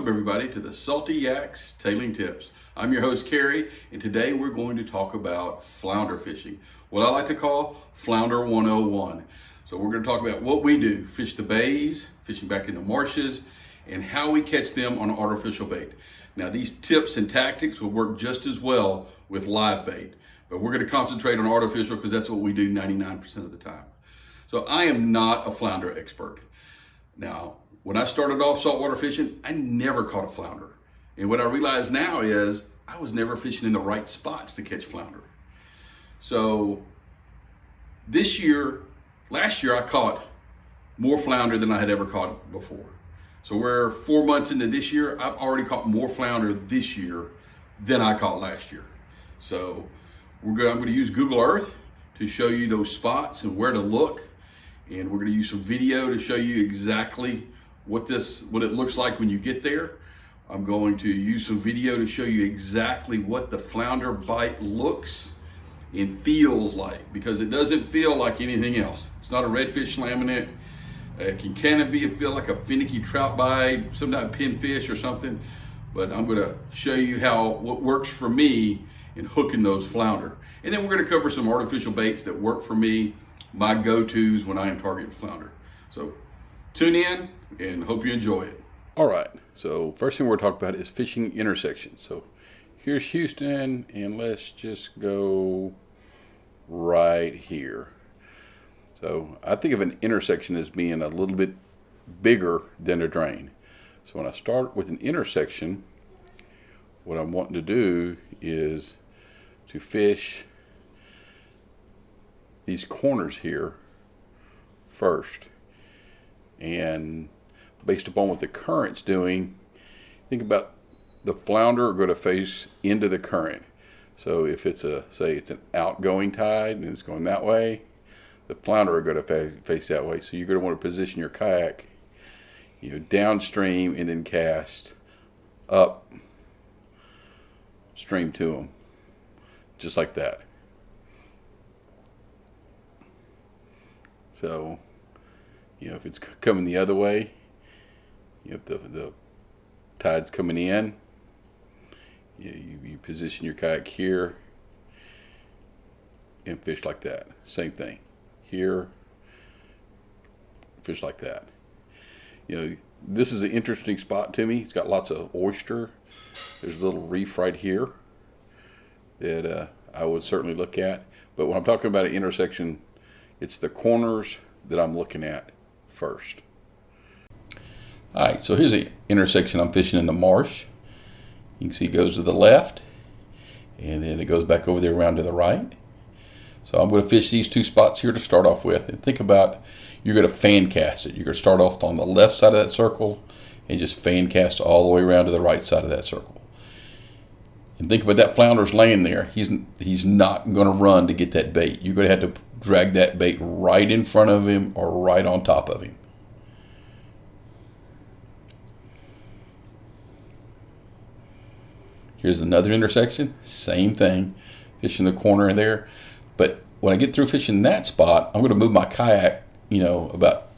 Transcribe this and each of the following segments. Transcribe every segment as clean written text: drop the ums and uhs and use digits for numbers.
Welcome everybody to the Salty Yaks Tailing Tips. I'm your host Kerry, and today we're going to talk about flounder fishing, what I like to call Flounder 101. So we're going to talk about what we do, fish the bays, fishing back in the marshes, and how we catch them on artificial bait. Now these tips and tactics will work just as well with live bait, but we're going to concentrate on artificial because that's what we do 99% of the time. So I am not a flounder expert. Now, when I started off saltwater fishing, I never caught a flounder. And what I realize now is I was never fishing in the right spots to catch flounder. So last year I caught more flounder than I had ever caught before. So we're 4 months into this year, I've already caught more flounder this year than I caught last year. So I'm going to use Google Earth to show you those spots and where to look. And we're going to use some video to show you exactly what it looks like when you get there. I'm going to use some video to show you exactly what the flounder bite looks and feels like, because it doesn't feel like anything else. It's not a redfish slamming it. It can kind of feel like a finicky trout bite, some type of pinfish or something. But I'm going to show you what works for me in hooking those flounder. And then we're going to cover some artificial baits that work for me, my go-tos when I am targeting flounder. So tune in and hope you enjoy it. All right, so first thing we're going to talk about is fishing intersections. So here's Houston, and let's just go right here. So I think of an intersection as being a little bit bigger than a drain. So when I start with an intersection, what I'm wanting to do is to fish these corners here first. And based upon what the current's doing, think about the flounder are going to face into the current. So if it's say it's an outgoing tide and it's going that way, the flounder are going to face that way. So you're going to want to position your kayak, downstream and then cast up stream to them, just like that. So if it's coming the other way, if the tide's coming in, you position your kayak here and fish like that. Same thing. Here, fish like that. This is an interesting spot to me. It's got lots of oyster. There's a little reef right here that I would certainly look at. But when I'm talking about an intersection, it's the corners that I'm looking at first. All right, so here's an intersection I'm fishing in the marsh. You can see it goes to the left, and then it goes back over there around to the right. So I'm going to fish these two spots here to start off with, and think about you're going to fan cast it. You're going to start off on the left side of that circle and just fan cast all the way around to the right side of that circle. And think about that flounder's laying there. He's not going to run to get that bait. You're going to have to drag that bait right in front of him or right on top of him. Here's another intersection, same thing, fishing the corner there. But when I get through fishing that spot, I'm going to move my kayak, about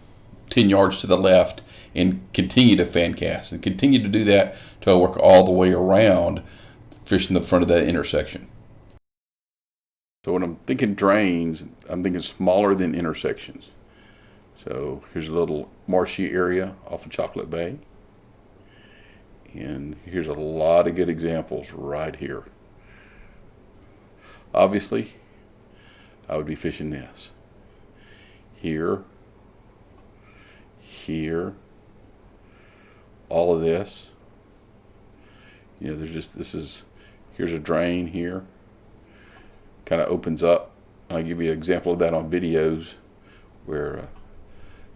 10 yards to the left and continue to fan cast and continue to do that till I work all the way around fishing the front of that intersection. So when I'm thinking drains, I'm thinking smaller than intersections. So here's a little marshy area off of Chocolate Bay. And here's a lot of good examples right here. Obviously, I would be fishing this. Here, all of this. Here's a drain here. Kind of opens up. I'll give you an example of that on videos where I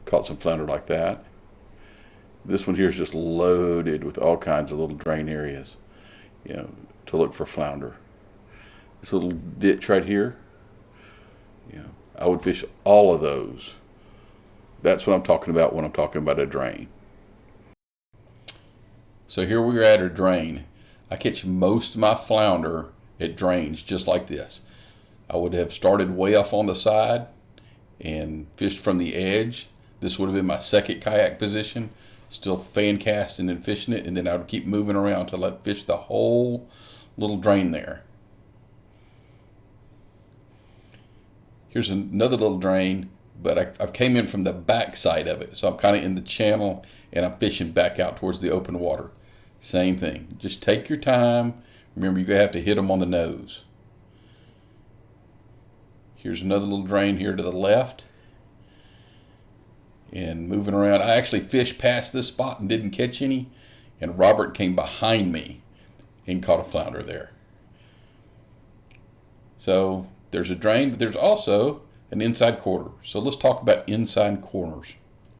caught some flounder like that. This one here is just loaded with all kinds of little drain areas, to look for flounder. This little ditch right here, I would fish all of those. That's what I'm talking about when I'm talking about a drain. So here we're at a drain. I catch most of my flounder at drains just like this. I would have started way off on the side and fished from the edge. This would have been my second kayak position. still fan casting and fishing it, and then I would keep moving around till I fish the whole little drain there. Here's another little drain, but I've came in from the back side of it, so I'm kind of in the channel and I'm fishing back out towards the open water. Same thing, just take your time. Remember, you're gonna have to hit them on the nose. Here's another little drain here to the left. And moving around, I actually fished past this spot and didn't catch any, and Robert came behind me and caught a flounder there. So there's a drain, but there's also an inside corner. So let's talk about inside corners.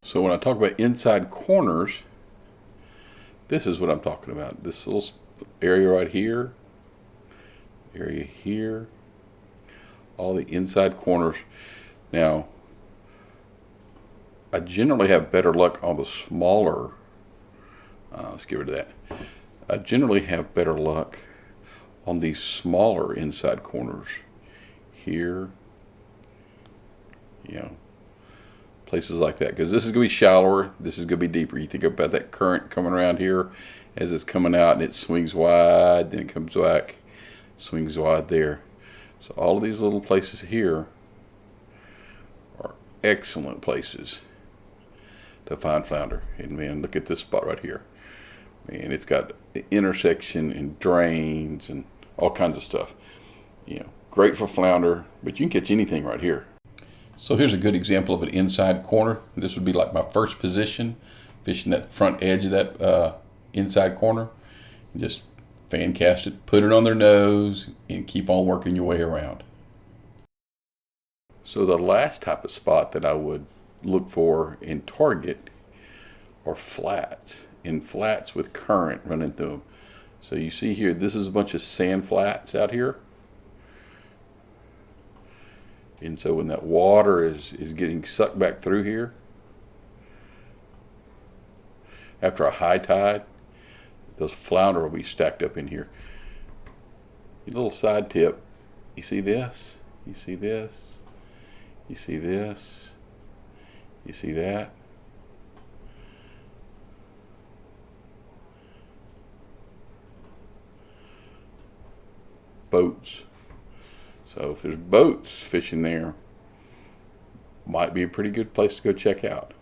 So when I talk about inside corners, this is what I'm talking about. This little area right here, area here, all the inside corners. Now, I generally have better luck on the smaller, let's get rid of that. I generally have better luck on these smaller inside corners here, you know, places like that, because this is going to be shallower, this is going to be deeper. You think about that current coming around here as it's coming out, and it swings wide, then it comes back, swings wide there. So all of these little places here are excellent places to find flounder. And man, look at this spot right here. Man, it's got an intersection and drains and all kinds of stuff. You know, great for flounder, but you can catch anything right here. So here's a good example of an inside corner. This would be like my first position, fishing that front edge of that inside corner. Just fan cast it, put it on their nose, and keep on working your way around. So the last type of spot that I would look for and target are flats, in flats with current running through them. So you see here, this is a bunch of sand flats out here. And so when that water is getting sucked back through here, after a high tide, those flounder will be stacked up in here. A little side tip, you see this? You see this? You see this? You see that? Boats. So if there's boats fishing there, might be a pretty good place to go check out.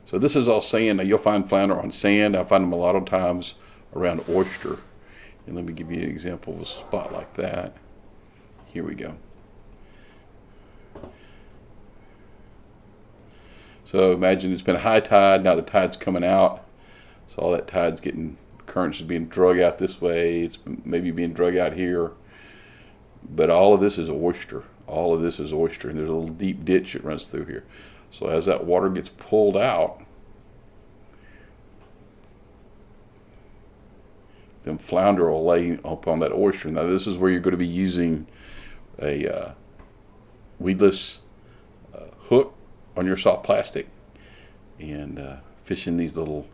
So this is all sand. Now you'll find flounder on sand. I find them a lot of times around oyster. And let me give you an example of a spot like that. Here we go. So imagine it's been a high tide, now the tide's coming out. So all that tide's getting, currents is being drug out this way, it's maybe being drug out here. But all of this is oyster. All of this is oyster, and there's a little deep ditch that runs through here. So as that water gets pulled out, then flounder will lay upon that oyster. Now this is where you're going to be using a weedless hook on your soft plastic and fishing these little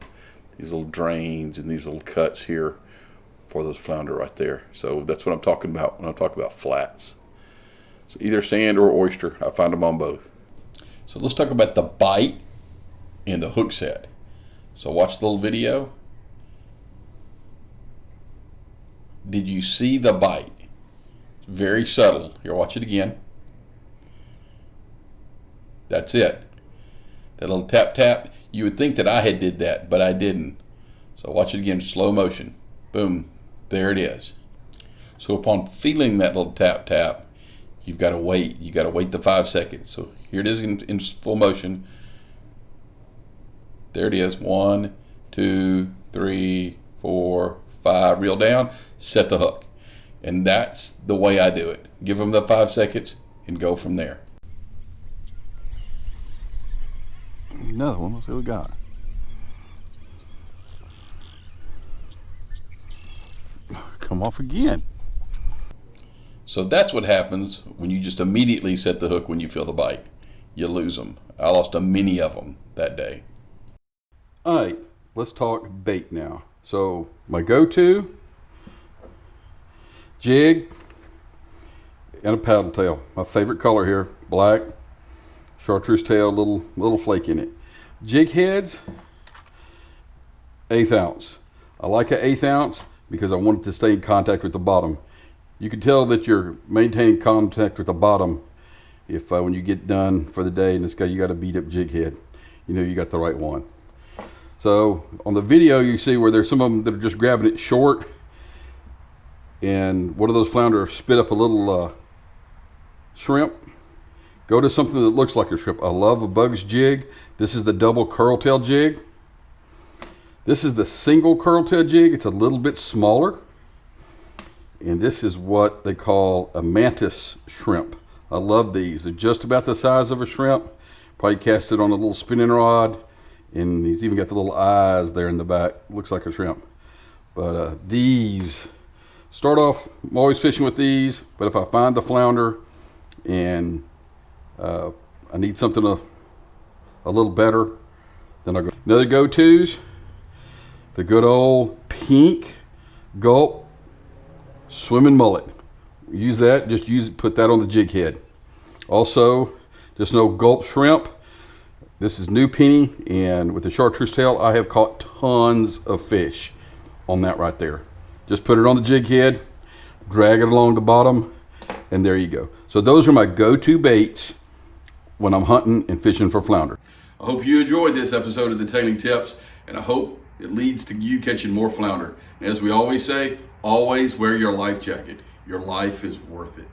drains and these little cuts here for those flounder right there. So that's what I'm talking about when I talk about flats. So either sand or oyster, I find them on both. So let's talk about the bite and the hook set. So watch the little video. Did you see the bite? It's very subtle. Here, watch it again. That's it. That little tap tap. You would think that I had did that, but I didn't. So watch it again, slow motion. Boom. There it is. So upon feeling that little tap tap, you've got to wait. You got to wait the 5 seconds. So here it is in full motion. There it is. 1, 2, 3, 4, 5. Reel down. Set the hook. And that's the way I do it. Give them the 5 seconds and go from there. Another one. Let's see what we got. Come off again. So that's what happens when you just immediately set the hook when you feel the bite. You lose them. I lost a many of them that day. All right, let's talk bait now. So my go-to, jig and a paddle tail. My favorite color here, black, chartreuse tail, little flake in it. Jig heads, 1/8 ounce. I like an 1/8 ounce because I want it to stay in contact with the bottom. You can tell that you're maintaining contact with the bottom if when you get done for the day and this guy, you got a beat up jig head, you know you got the right one. So on the video you see where there's some of them that are just grabbing it short, and one of those flounder spit up a little shrimp. Go to something that looks like a shrimp. I love a Bug's jig. This is the double curl tail jig. This is the single curl tail jig. It's a little bit smaller, and this is what they call a mantis shrimp. I love these. They're just about the size of a shrimp. Probably cast it on a little spinning rod, and he's even got the little eyes there in the back. Looks like a shrimp. But these, start off, I'm always fishing with these, but if I find the flounder and I need something a little better, then I'll go. Another go-tos, the good old pink gulp swimming mullet. Use that, just use it, put that on the jig head. Also, just no gulp shrimp. This is new penny, and with the chartreuse tail, I have caught tons of fish on that right there. Just put it on the jig head, drag it along the bottom, and there you go. So those are my go-to baits when I'm hunting and fishing for flounder. I hope you enjoyed this episode of the Tailing Tips, and I hope it leads to you catching more flounder. And as we always say, always wear your life jacket. Your life is worth it.